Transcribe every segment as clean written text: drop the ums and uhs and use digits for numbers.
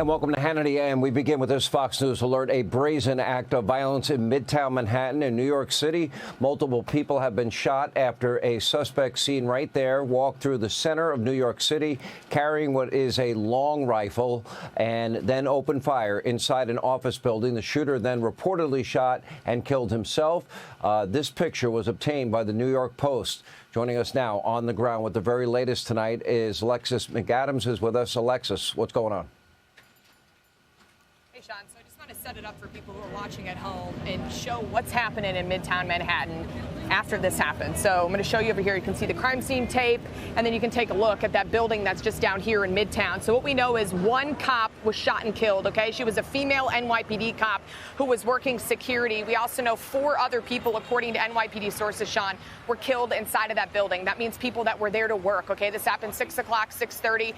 And welcome to Hannity, and we begin with this Fox News alert. A brazen act of violence in Midtown Manhattan in New York City. Multiple people have been shot after a suspect seen right there walked through the center of New York City carrying what is a long rifle and then opened fire inside an office building. The shooter then reportedly shot and killed himself. This picture was obtained by the New York Post. Joining us now on the ground with the very latest tonight is Alexis McAdams is with us. Alexis, what's going on? Hey, Sean, so I just want to set it up for people who are watching at home and show what's happening in Midtown Manhattan after this happened. So I'm going to show you over here. You can see the crime scene tape, and then you can take a look at that building that's just down here in Midtown. So what we know is one cop was shot and killed, okay? She was a female NYPD cop who was working security. We also know 4 other people, according to NYPD sources, Sean, were killed inside of that building. That means people that were there to work, okay? This happened 6 o'clock, 6:30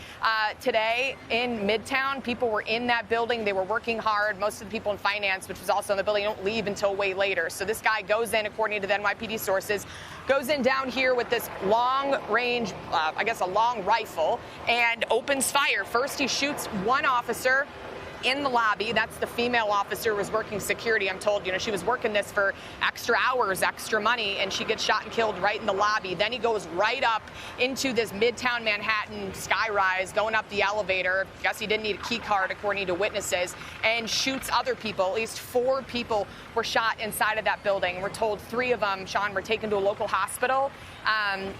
today in Midtown. People were in that building. They were working hard. Most of the people in finance, which was also in the building, don't leave until way later. So this guy goes in, according to the NYPD sources, goes in down here with this long range, I guess a long rifle, and opens fire. First, he shoots one officer in the lobby. That's the female officer who was working security. I'm told, she was working this for extra hours, extra money, and she gets shot and killed right in the lobby. Then he goes right up into this Midtown Manhattan skyrise, going up the elevator. I guess he didn't need a key card, according to witnesses, and shoots other people. At least 4 people were shot inside of that building. We're told 3 of them, Sean, were taken to a local hospital,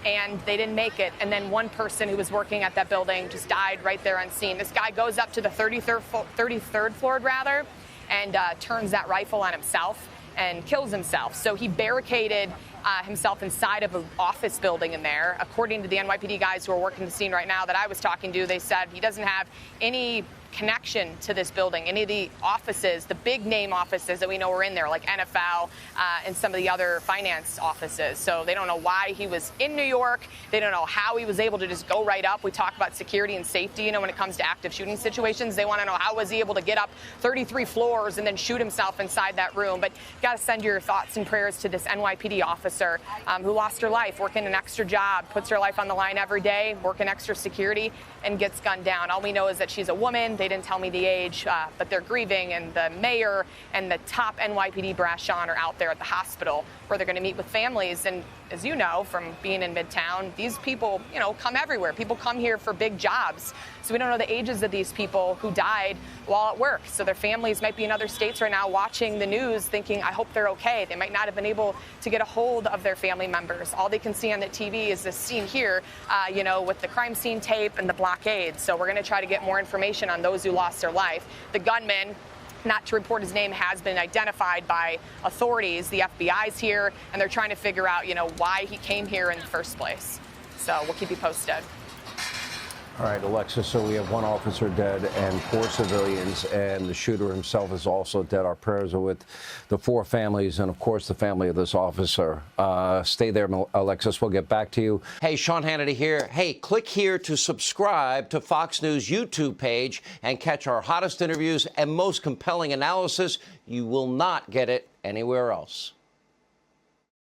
and they didn't make it. And then one person who was working at that building just died right there on scene. This guy goes up to the 33rd floor, and turns that rifle on himself and kills himself. So he barricaded himself inside of an office building in there. According to the NYPD guys who are working the scene right now that I was talking to, they said he doesn't have any connection to this building, any of the offices, the big name offices that we know are in there, like NFL and some of the other finance offices. So they don't know why he was in New York. They don't know how he was able to just go right up. We talk about security and safety, when it comes to active shooting situations. They want to know how was he able to get up 33 floors and then shoot himself inside that room. But you got to send your thoughts and prayers to this NYPD officer who lost her life working an extra job, puts her life on the line every day, working extra security, and gets gunned down. All we know is that she's a woman. They didn't tell me the age, but they're grieving, and the mayor and the top NYPD brass, Sean, are out there at the hospital where they're going to meet with families. And as you know from being in Midtown, these people, come everywhere. People come here for big jobs. So we don't know the ages of these people who died while at work. So their families might be in other states right now watching the news thinking, I hope they're okay. They might not have been able to get a hold of their family members. All they can see on the TV is this scene here, with the crime scene tape and the blockade. So we're going to try to get more information on those who lost their life. The gunman, not to report his name, has been identified by authorities. The FBI's here, and they're trying to figure out, why he came here in the first place. So we'll keep you posted. All right, Alexis, so we have 1 officer dead and 4 civilians, and the shooter himself is also dead. Our prayers are with the 4 families and, of course, the family of this officer. Stay there, Alexis. We'll get back to you. Hey, Sean Hannity here. Hey, click here to subscribe to Fox News YouTube page and catch our hottest interviews and most compelling analysis. You will not get it anywhere else.